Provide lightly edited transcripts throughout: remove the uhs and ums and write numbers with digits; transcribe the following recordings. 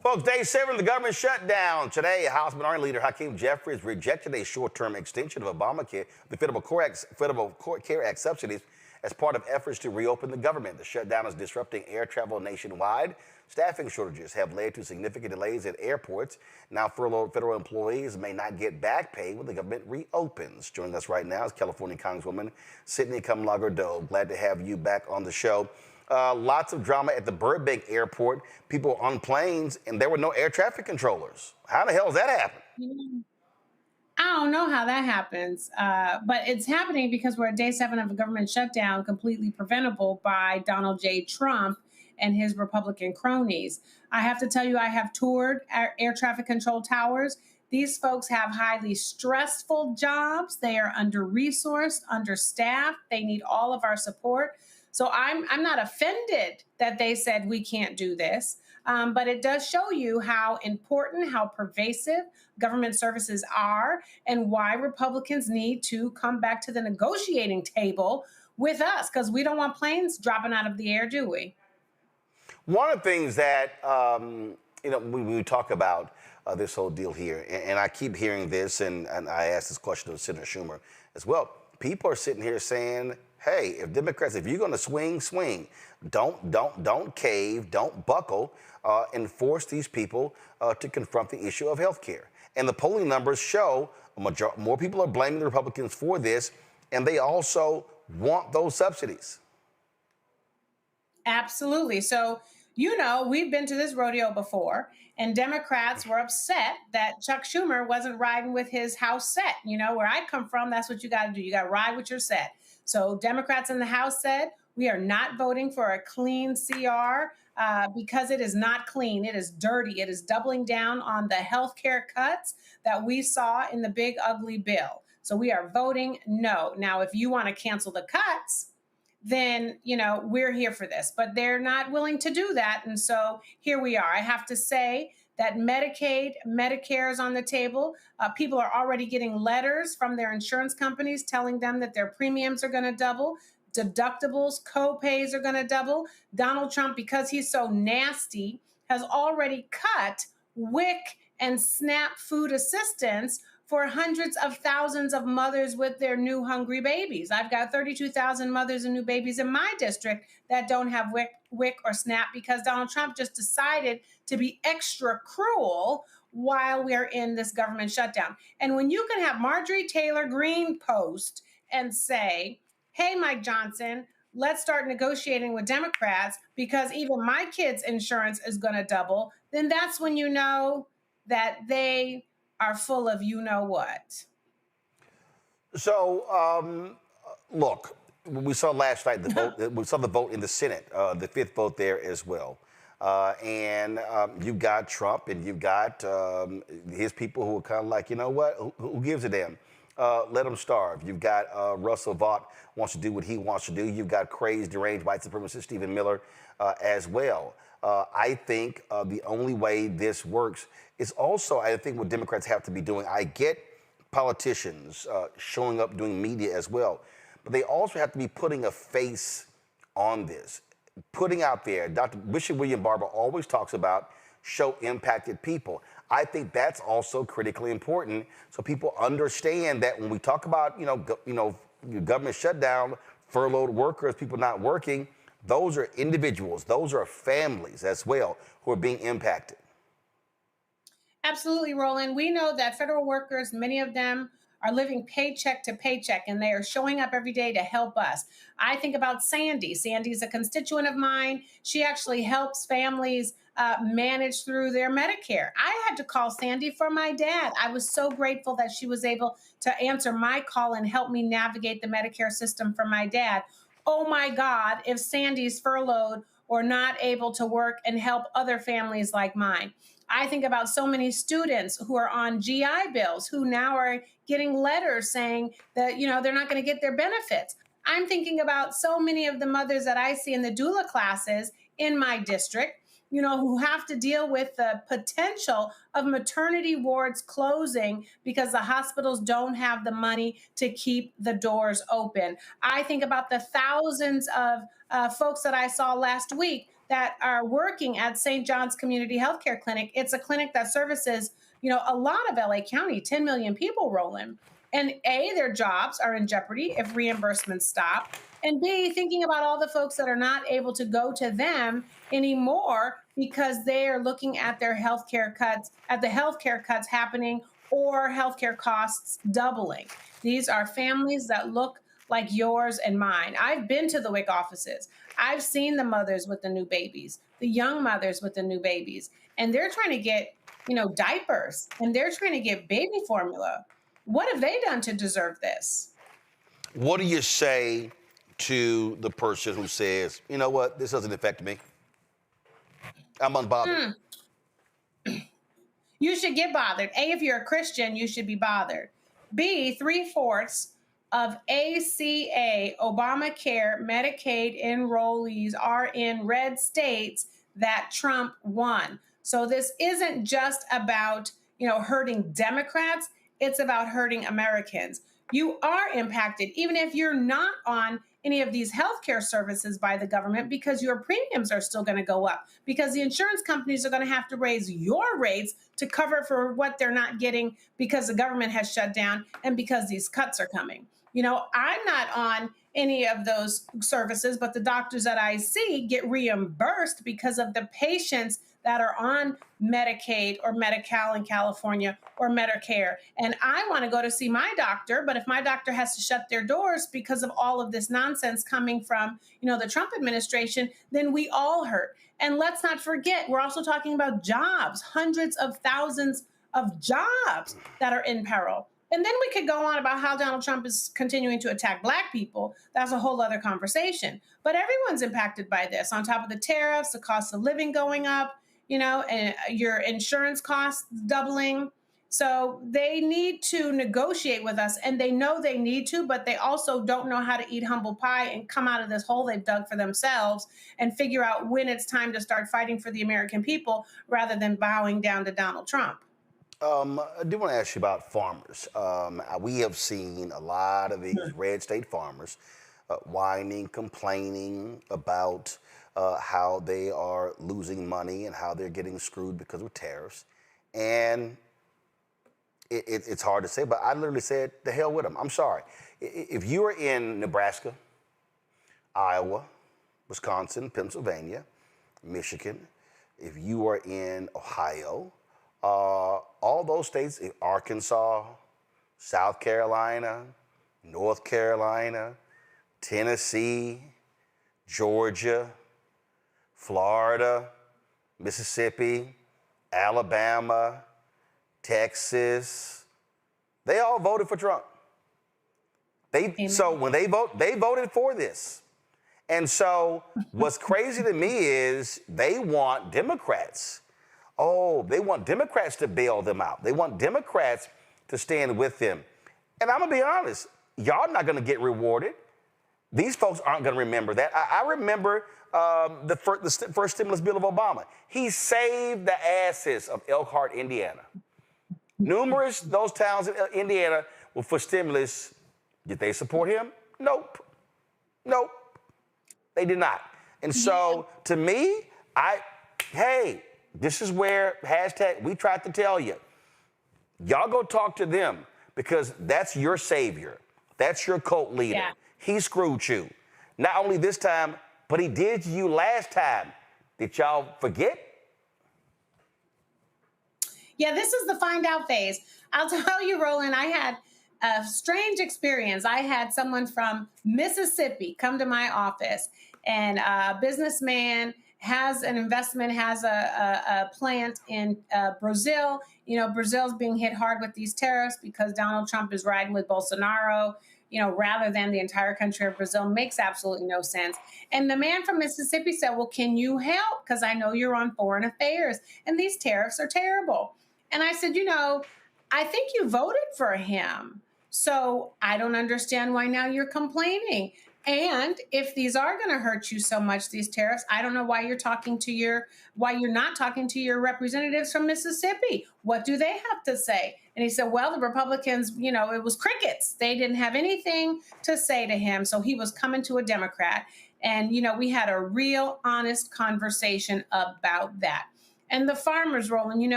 Folks, day 7 of the government shutdown. Today, House Minority Leader Hakeem Jeffries rejected a short-term extension of Obamacare, the Federal Care Act subsidies, as part of efforts to reopen the government. The shutdown is disrupting air travel nationwide. Staffing shortages have led to significant delays at airports. Now, furloughed federal employees may not get back pay when the government reopens. Joining us right now is California Congresswoman Sydney Kamlager-Dove. Glad to have you back on the show. Lots of drama at the Burbank airport. People on planes, and there were no air traffic controllers. How the hell does that happen? I don't know how that happens, but it's happening because we're at day 7 of a government shutdown, completely preventable by Donald J. Trump and his Republican cronies. I have to tell you, I have toured air traffic control towers. These folks have highly stressful jobs. They are under-resourced, understaffed. They need all of our support. So I'm not offended that they said we can't do this, but it does show you how important, how pervasive government services are, and why Republicans need to come back to the negotiating table with us, because we don't want planes dropping out of the air, do we? One of the things that, when we talk about this whole deal here, and I keep hearing this, and I asked this question to Senator Schumer as well, people are sitting here saying, hey, if Democrats, if you're going to swing, swing. Don't cave, don't buckle, and force these people to confront the issue of health care. And the polling numbers show more people are blaming the Republicans for this, and they also want those subsidies. Absolutely. So, we've been to this rodeo before, and Democrats were upset that Chuck Schumer wasn't riding with his House set. Where I come from, that's what you got to do. You got to ride with your set. So Democrats in the House said, we are not voting for a clean CR because it is not clean. It is dirty. It is doubling down on the health care cuts that we saw in the big, ugly bill. So we are voting no. Now, if you want to cancel the cuts, then, we're here for this. But they're not willing to do that. And so here we are. I have to say that Medicaid, Medicare is on the table. People are already getting letters from their insurance companies telling them that their premiums are going to double. Deductibles, co-pays are going to double. Donald Trump, because he's so nasty, has already cut WIC and SNAP food assistance for hundreds of thousands of mothers with their new hungry babies. I've got 32,000 mothers and new babies in my district that don't have WIC or SNAP because Donald Trump just decided to be extra cruel while we're in this government shutdown. And when you can have Marjorie Taylor Greene post and say, hey, Mike Johnson, let's start negotiating with Democrats because even my kids' insurance is going to double, then that's when you know that they are full of what. So, look, we saw last night the vote. We saw the vote in the Senate, the 5th vote there as well. And you've got Trump and you've got his people who are kind of like, you know what, who gives a damn? Let them starve. You've got Russell Vought wants to do what he wants to do. You've got crazed, deranged white supremacist Stephen Miller as well. I think the only way this works is also, I think, what Democrats have to be doing. I get politicians showing up doing media as well, but they also have to be putting a face on this, putting out there. Dr. Bishop William Barber always talks about show impacted people. I think that's also critically important, so people understand that when we talk about government shutdown, furloughed workers, people not working, those are individuals, those are families as well who are being impacted. Absolutely, Roland. We know that federal workers, many of them are living paycheck to paycheck, and they are showing up every day to help us. I think about Sandy. Sandy's a constituent of mine. She actually helps families manage through their Medicare. I had to call Sandy for my dad. I was so grateful that she was able to answer my call and help me navigate the Medicare system for my dad. Oh my God, if Sandy's furloughed or not able to work and help other families like mine. I think about so many students who are on GI bills who now are getting letters saying that, they're not going to get their benefits. I'm thinking about so many of the mothers that I see in the doula classes in my district, who have to deal with the potential of maternity wards closing because the hospitals don't have the money to keep the doors open. I think about the thousands of folks that I saw last week that are working at St. John's Community Healthcare Clinic. It's a clinic that services, a lot of LA County, 10 million people, Roland. And A, their jobs are in jeopardy if reimbursements stop. And B, thinking about all the folks that are not able to go to them anymore because they are looking at their healthcare cuts, at the healthcare cuts happening or healthcare costs doubling. These are families that look like yours and mine. I've been to the WIC offices. I've seen the mothers with the new babies, the young mothers with the new babies, and they're trying to get, diapers, and they're trying to get baby formula. What have they done to deserve this? What do you say to the person who says, you know what, this doesn't affect me? I'm unbothered. You should get bothered. A, if you're a Christian, you should be bothered. B, 3/4 of ACA, Obamacare, Medicaid enrollees are in red states that Trump won. So this isn't just about, hurting Democrats. It's about hurting Americans. You are impacted, even if you're not on any of these healthcare services by the government, because your premiums are still going to go up, because the insurance companies are going to have to raise your rates to cover for what they're not getting because the government has shut down and because these cuts are coming. I'm not on any of those services, but the doctors that I see get reimbursed because of the patients that are on Medicaid or Medi-Cal in California or Medicare. And I want to go to see my doctor, but if my doctor has to shut their doors because of all of this nonsense coming from, the Trump administration, then we all hurt. And let's not forget, we're also talking about jobs, hundreds of thousands of jobs that are in peril. And then we could go on about how Donald Trump is continuing to attack Black people. That's a whole other conversation. But everyone's impacted by this, on top of the tariffs, the cost of living going up, and your insurance costs doubling. So they need to negotiate with us, and they know they need to, but they also don't know how to eat humble pie and come out of this hole they've dug for themselves and figure out when it's time to start fighting for the American people rather than bowing down to Donald Trump. I do want to ask you about farmers. We have seen a lot of these red state farmers whining, complaining about how they are losing money and how they're getting screwed because of tariffs. And it's hard to say, but I literally said, the hell with them. I'm sorry. If you are in Nebraska, Iowa, Wisconsin, Pennsylvania, Michigan, if you are in Ohio, all those states, Arkansas, South Carolina, North Carolina, Tennessee, Georgia, Florida, Mississippi, Alabama, Texas, they all voted for Trump. So when they voted for this. And so what's crazy to me is they want Democrats. Oh, they want Democrats to bail them out. They want Democrats to stand with them. And I'm going to be honest, y'all not going to get rewarded. These folks aren't going to remember that. I remember the first stimulus bill of Obama. He saved the asses of Elkhart, Indiana. Numerous those towns in Indiana were for stimulus. Did they support him? Nope. They did not. And so to me, hey, this is where we tried to tell you. Y'all go talk to them because that's your savior. That's your cult leader. Yeah. He screwed you. Not only this time, but he did to you last time. Did y'all forget? Yeah, this is the find out phase. I'll tell you, Roland, I had a strange experience. I had someone from Mississippi come to my office, and a businessman has an investment, has a plant in Brazil. Brazil's being hit hard with these tariffs because Donald Trump is riding with Bolsonaro, rather than the entire country of Brazil. Makes absolutely no sense. And the man from Mississippi said, well, can you help? Because I know you're on foreign affairs and these tariffs are terrible. And I said, I think you voted for him. So I don't understand why now you're complaining. And if these are going to hurt you so much, these tariffs, I don't know why you're not talking to your representatives from Mississippi. What do they have to say? And he said, well, the Republicans, it was crickets. They didn't have anything to say to him. So he was coming to a Democrat. And, we had a real honest conversation about that. And the farmers, Roland,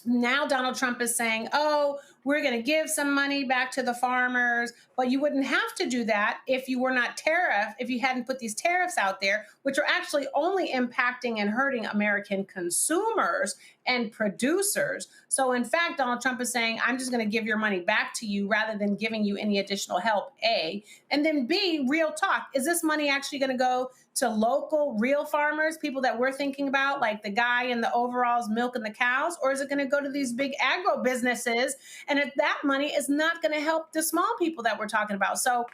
now Donald Trump is saying, oh, we're going to give some money back to the farmers, but you wouldn't have to do that if you were not if you hadn't put these tariffs out there, which are actually only impacting and hurting American consumers and producers. So in fact, Donald Trump is saying, I'm just going to give your money back to you rather than giving you any additional help, A. And then B, real talk. Is this money actually going to go to local, real farmers, people that we're thinking about, like the guy in the overalls milking the cows? Or is it going to go to these big agro businesses? And if that money is not going to help the small people that we're talking about. So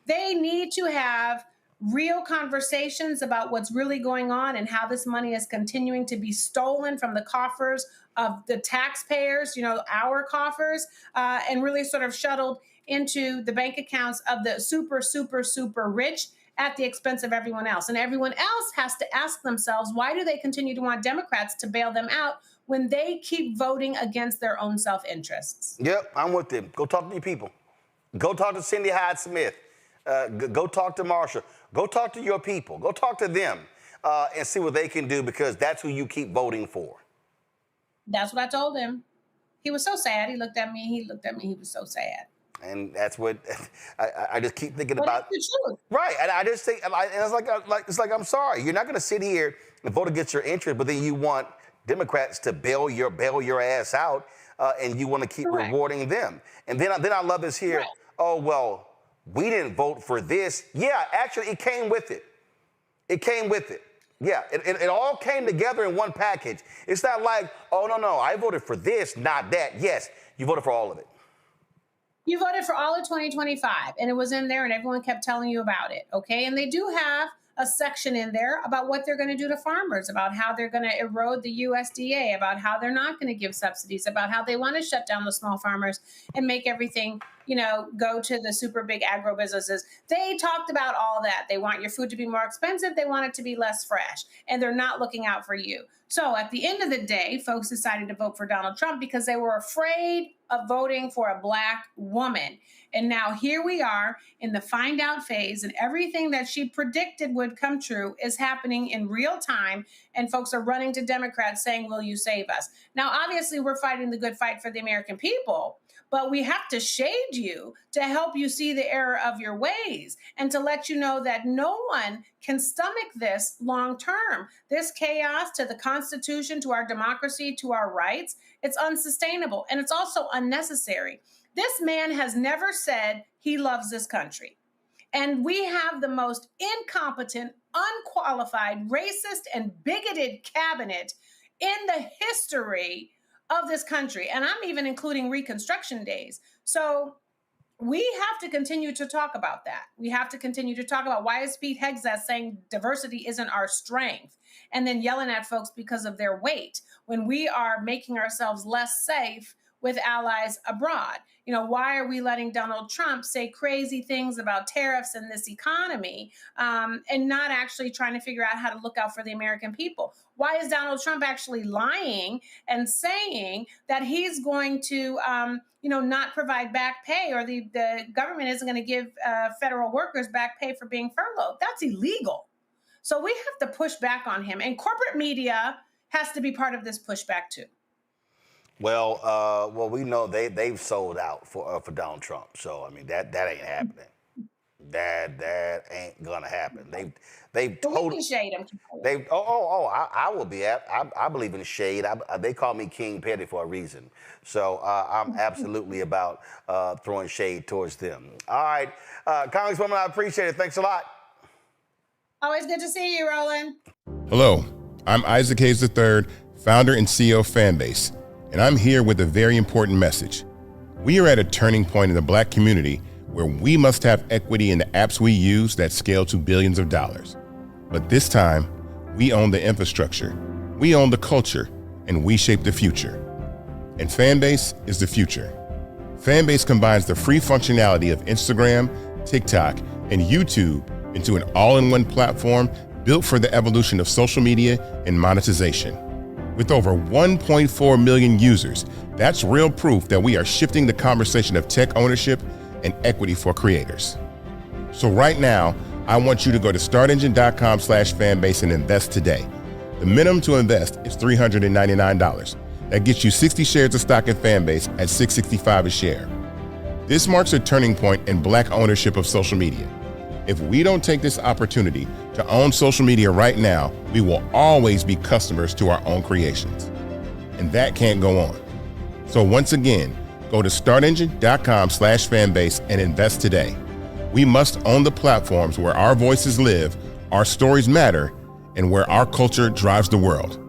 they need to have real conversations about what's really going on and how this money is continuing to be stolen from the coffers of the taxpayers, our coffers, and really sort of shuttled into the bank accounts of the super, super, super rich at the expense of everyone else. And everyone else has to ask themselves, why do they continue to want Democrats to bail them out when they keep voting against their own self-interests? Yep, I'm with them. Go talk to your people. Go talk to Cindy Hyde-Smith. Go talk to Marsha. Go talk to your people. Go talk to them and see what they can do, because that's who you keep voting for. That's what I told him. He was so sad. He looked at me. He was so sad. And that's what I just keep thinking about. It's the truth. Right. And I just think, it's like, I'm sorry. You're not going to sit here and vote against your interest, but then you want Democrats to bail your ass out, and you want to keep rewarding them. And then I love this here. Right. Oh, well, we didn't vote for this. Yeah, actually, it came with it. It came with it. Yeah, it all came together in one package. It's not like, oh, no, I voted for this, not that. Yes, you voted for all of it. You voted for all of 2025, and it was in there, and everyone kept telling you about it, okay? And they do have a section in there about what they're going to do to farmers, about how they're going to erode the USDA, about how they're not going to give subsidies, about how they want to shut down the small farmers and make everything, go to the super big agro businesses. They talked about all that. They want your food to be more expensive. They want it to be less fresh, and they're not looking out for you. So at the end of the day, folks decided to vote for Donald Trump because they were afraid of voting for a Black woman. And now here we are in the find out phase, and everything that she predicted would come true is happening in real time. And folks are running to Democrats saying, will you save us? Now, obviously, we're fighting the good fight for the American people, but we have to shade you to help you see the error of your ways and to let you know that no one can stomach this long term. This chaos to the Constitution, to our democracy, to our rights, it's unsustainable, and it's also unnecessary. This man has never said he loves this country. And we have the most incompetent, unqualified, racist, and bigoted cabinet in the history of this country. And I'm even including Reconstruction days. So we have to continue to talk about that. We have to continue to talk about, why is Pete Hegseth saying diversity isn't our strength, and then yelling at folks because of their weight when we are making ourselves less safe with allies abroad? Why are we letting Donald Trump say crazy things about tariffs and this economy and not actually trying to figure out how to look out for the American people? Why is Donald Trump actually lying and saying that he's going to, not provide back pay, or the government isn't going to give federal workers back pay for being furloughed? That's illegal. So we have to push back on him, and corporate media has to be part of this pushback too. Well, we know they've sold out for Donald Trump. So I mean that ain't happening. That ain't gonna happen. They've totally shade him. I will be at. I believe in shade. They call me King Petty for a reason. So I'm absolutely about throwing shade towards them. All right, Congresswoman, I appreciate it. Thanks a lot. Always good to see you, Roland. Hello, I'm Isaac Hayes III, founder and CEO of Fanbase, and I'm here with a very important message. We are at a turning point in the Black community where we must have equity in the apps we use that scale to billions of dollars. But this time, we own the infrastructure, we own the culture, and we shape the future. And Fanbase is the future. Fanbase combines the free functionality of Instagram, TikTok, and YouTube into an all-in-one platform built for the evolution of social media and monetization. With over 1.4 million users, that's real proof that we are shifting the conversation of tech ownership and equity for creators. So right now, I want you to go to startengine.com/fanbase and invest today. The minimum to invest is $399. That gets you 60 shares of stock in Fanbase at $665 a share. This marks a turning point in Black ownership of social media. If we don't take this opportunity to own social media right now, we will always be customers to our own creations. And that can't go on. So once again, go to startengine.com/fanbase and invest today. We must own the platforms where our voices live, our stories matter, and where our culture drives the world.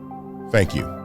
Thank you.